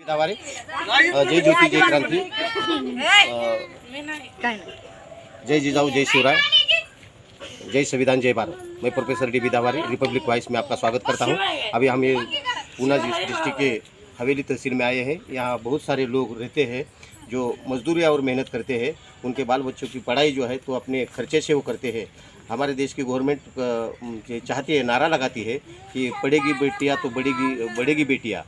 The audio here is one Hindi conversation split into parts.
दावारे जय ज्योती जय क्रांति जय जिजाऊ जय शिवराय जय संविधान जय भारत। मैं professor D B Daware republic voice में आपका स्वागत करता हूं। अभी हम ये पूना डिस्ट्रिक्ट के हवेली तहसील में आए हैं। यहाँ बहुत सारे लोग रहते हैं जो मजदूरी और मेहनत करते हैं। उनके बाल बच्चों की पढ़ाई जो है तो अपने खर्चे से वो करते हैं। हमारे देश की गवर्नमेंट चाहती है, नारा लगाती है कि पढ़ेगी बेटियाँ तो बढ़ेगी बेटियाँ,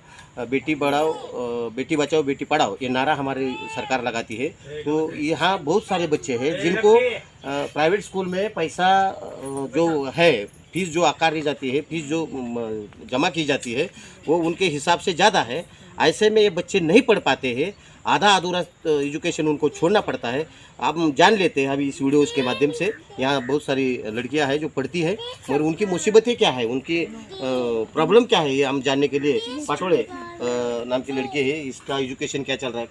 बेटी बढ़ाओ बेटी बचाओ बेटी पढ़ाओ, ये नारा हमारी सरकार लगाती है। तो यहाँ बहुत सारे बच्चे हैं जिनको प्राइवेट स्कूल में पैसा जो है, फीस जो आकारी जाती है, फीस जो जमा की जाती है वो उनके हिसाब से ज़्यादा है। ऐसे में ये बच्चे नहीं पढ़ पाते हैं, आधा अधूरा एजुकेशन उनको छोड़ना पड़ता है। आप जान लेते हैं अभी इस वीडियोज़ के माध्यम से। यहाँ बहुत सारी लड़कियां हैं जो पढ़ती है और उनकी मुसीबतें क्या है, उनकी प्रॉब्लम क्या है, ये हम जानने के लिए पाटोले नाम की लड़की है, इसका एजुकेशन क्या चल रहा है,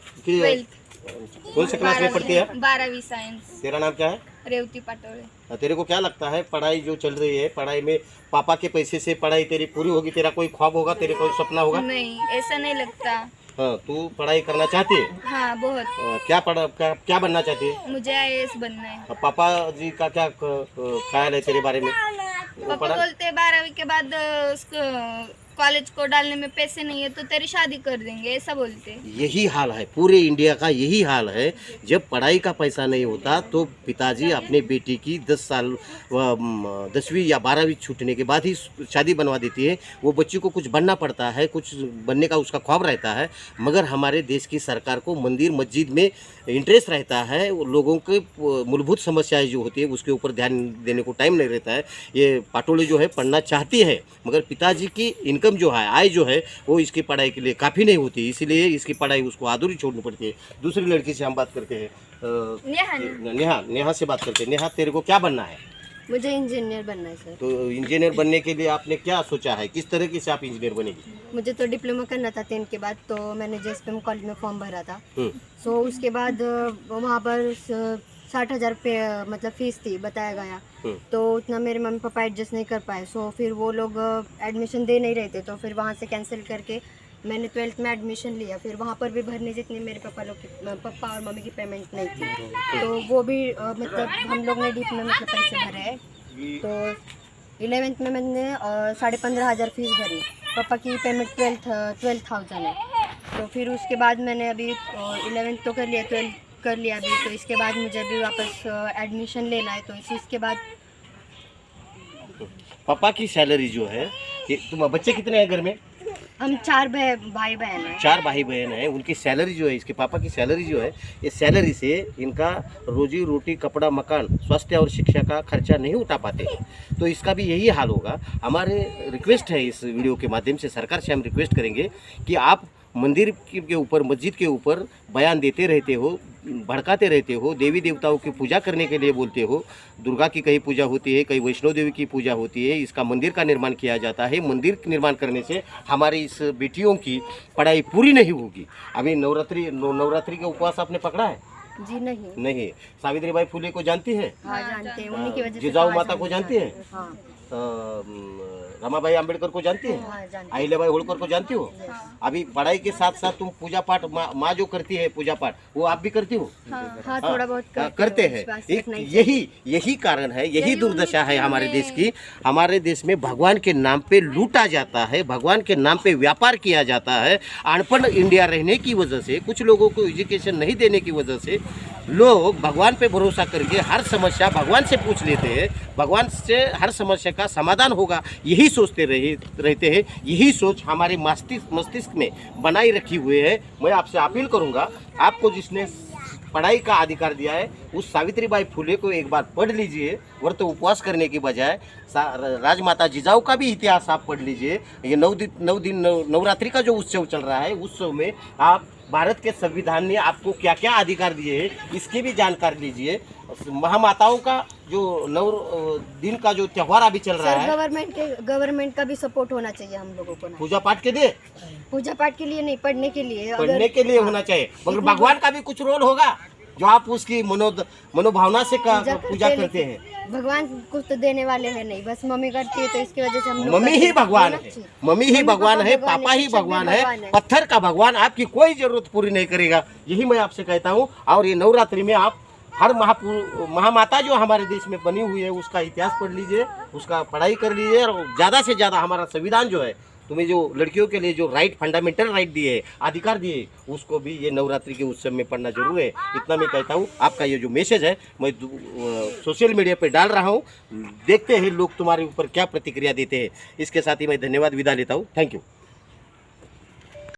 कौन से क्लास में पढ़ती है? 12वीं साइंस। तेरा नाम क्या है? रेवती पाटोले। तेरे को क्या लगता है पढ़ाई जो चल रही है, पढ़ाई में पापा के पैसे से पढ़ाई तेरी पूरी होगी? तेरा कोई ख्वाब होगा, तेरे कोई सपना होगा? नहीं, ऐसा नहीं लगता। हाँ, तू पढ़ाई करना चाहती है? हाँ, बहुत। क्या बनना चाहती है? मुझे IAS बनना है। पापा जी का क्या ख्याल है तेरे बारे में? पापा बोलते हैं 12वीं के बाद उसको कॉलेज को डालने में पैसे नहीं है तो तेरी शादी कर देंगे, ऐसा बोलते हैं। यही हाल है, पूरे इंडिया का यही हाल है। जब पढ़ाई का पैसा नहीं होता तो पिताजी अपने बेटी की 10 साल 10वीं या 12वीं छूटने के बाद ही शादी बनवा देती है। वो बच्ची को कुछ बनना पड़ता है, कुछ बनने का उसका ख्वाब रहता है। मगर हमारे देश की सरकार को मंदिर मस्जिद में इंटरेस्ट रहता है, लोगों के मूलभूत समस्याएं जो होती है उसके ऊपर ध्यान देने को टाइम नहीं रहता है। ये पाटोले जो है पढ़ना चाहती है मगर पिताजी की इनकम जो है, आय जो है वो इसकी पढ़ाई के लिए काफ़ी नहीं होती, इसलिए इसकी पढ़ाई उसको अधूरी छोड़नी पड़ती है। दूसरी लड़की से हम बात करते हैं, नेहा से बात करते हैं। नेहा, तेरे को क्या बनना है? मुझे इंजीनियर बनना है सर। तो इंजीनियर बनने के लिए आपने क्या सोचा है, किस तरह से आप इंजीनियर बनेगी? मुझे तो डिप्लोमा करना था 10 के बाद, तो मैंने JSPM कॉलेज में फॉर्म भरा था। सो उसके बाद वहाँ पर 60,000 मतलब फीस थी बताया गया, तो उतना मेरे मम्मी पापा एडजस्ट नहीं कर पाए। सो फिर वो लोग एडमिशन दे नहीं रहे थे, तो फिर वहाँ से कैंसिल करके मैंने 12th में एडमिशन लिया। फिर वहाँ पर भी भरने जितनी मेरे पापा और मम्मी की पेमेंट नहीं थी, तो वो भी मतलब हम लोग ने डीप में मतलब पैसे भरे हैं। तो 11th में मैंने 15,500 फीस भरी। पापा की पेमेंट 12,000 है। तो फिर उसके बाद मैंने अभी 11th तो कर लिया, 12th कर लिया अभी। तो इसके बाद मुझे अभी वापस एडमिशन लेना है। तो इसके बाद पापा की सैलरी जो है, तुम बच्चे कितने हैं घर में? हम 4 भाई बहन हैं। 4 भाई बहन हैं। उनकी सैलरी जो है, इसके पापा की सैलरी जो है, ये सैलरी से इनका रोजी रोटी, कपड़ा, मकान, स्वास्थ्य और शिक्षा का खर्चा नहीं उठा पाते हैं। तो इसका भी यही हाल होगा। हमारे रिक्वेस्ट है, इस वीडियो के माध्यम से सरकार से हम रिक्वेस्ट करेंगे कि आप मंदिर के ऊपर, मस्जिद के ऊपर बयान देते रहते हो, भड़काते रहते हो, देवी देवताओं की पूजा करने के लिए बोलते हो। दुर्गा की कहीं पूजा होती है, कहीं वैष्णो देवी की पूजा होती है, इसका मंदिर का निर्माण किया जाता है। मंदिर निर्माण करने से हमारी इस बेटियों की पढ़ाई पूरी नहीं होगी। अभी नवरात्रि का उपवास आपने पकड़ा है? जी नहीं। सावित्रीबाई फुले को जानती है? हाँ, जानते हैं। उन्हीं की वजह से जिजाऊ माता को जानती है? हाँ। रमाबाई अंबेडकर को जानती है? हाँ, जानते हैं। अहिल्याबाई होलकर को जानती हो? अभी पढ़ाई के साथ साथ तुम पूजा पाठ, माँ जो करती है पूजा पाठ, वो आप भी करती हो? हाँ, थोड़ा बहुत करते हैं। यही कारण है, यही दुर्दशा है हमारे देश की। हमारे देश में भगवान के नाम पे लूटा जाता है, भगवान के नाम पे व्यापार किया जाता है। अनपढ़ इंडिया रहने की वजह से, कुछ लोगों को एजुकेशन नहीं देने की वजह से लोग भगवान पे भरोसा करके हर समस्या भगवान से पूछ लेते हैं। भगवान से हर समस्या का समाधान होगा यही सोचते रहते हैं। यही सोच हमारे मस्तिष्क में बनाई रखी हुई है। मैं आपसे अपील करूंगा, आपको जिसने पढ़ाई का अधिकार दिया है उस सावित्रीबाई फुले को एक बार पढ़ लीजिए, व्रत तो उपवास करने की बजाय राजमाता जिजाऊ का भी इतिहास आप पढ़ लीजिए। ये 9 दिन नवरात्रि का जो उत्सव चल रहा है, उत्सव में आप भारत के संविधान ने आपको क्या क्या अधिकार दिए हैं इसकी भी जानकारी लीजिए। महामाताओं का जो 9 दिन का जो त्यौहार अभी चल रहा है, गवर्नमेंट का भी सपोर्ट होना चाहिए हम लोगों को। पूजा पाठ के लिए, पूजा पाठ के लिए नहीं, पढ़ने के लिए होना चाहिए। मगर भगवान का भी कुछ रोल होगा। जो आप उसकी मनोभावना से पूजा करते हैं। भगवान कुछ तो देने वाले हैं नहीं, बस मम्मी करती है तो इसकी वजह से हम लोग मम्मी ही भगवान है, मम्मी ही भगवान है, पापा ही भगवान है, पत्थर का भगवान आपकी कोई जरूरत पूरी नहीं करेगा, यही मैं आपसे कहता हूँ। और ये नवरात्रि में आप हर महामाता जो हमारे देश में बनी हुई है उसका इतिहास पढ़ लीजिए, उसका पढ़ाई कर लीजिए, और ज़्यादा से ज़्यादा हमारा संविधान जो है तुम्हें जो लड़कियों के लिए जो राइट, फंडामेंटल राइट दिए, अधिकार दिए, उसको भी ये नवरात्रि के उत्सव में पढ़ना जरूर है। इतना मैं कहता हूँ। आपका ये जो मैसेज है मैं सोशल मीडिया पे डाल रहा हूँ, देखते हैं लोग तुम्हारे ऊपर क्या प्रतिक्रिया देते हैं। इसके साथ ही मैं धन्यवाद, विदा लेता हूँ। Thank you.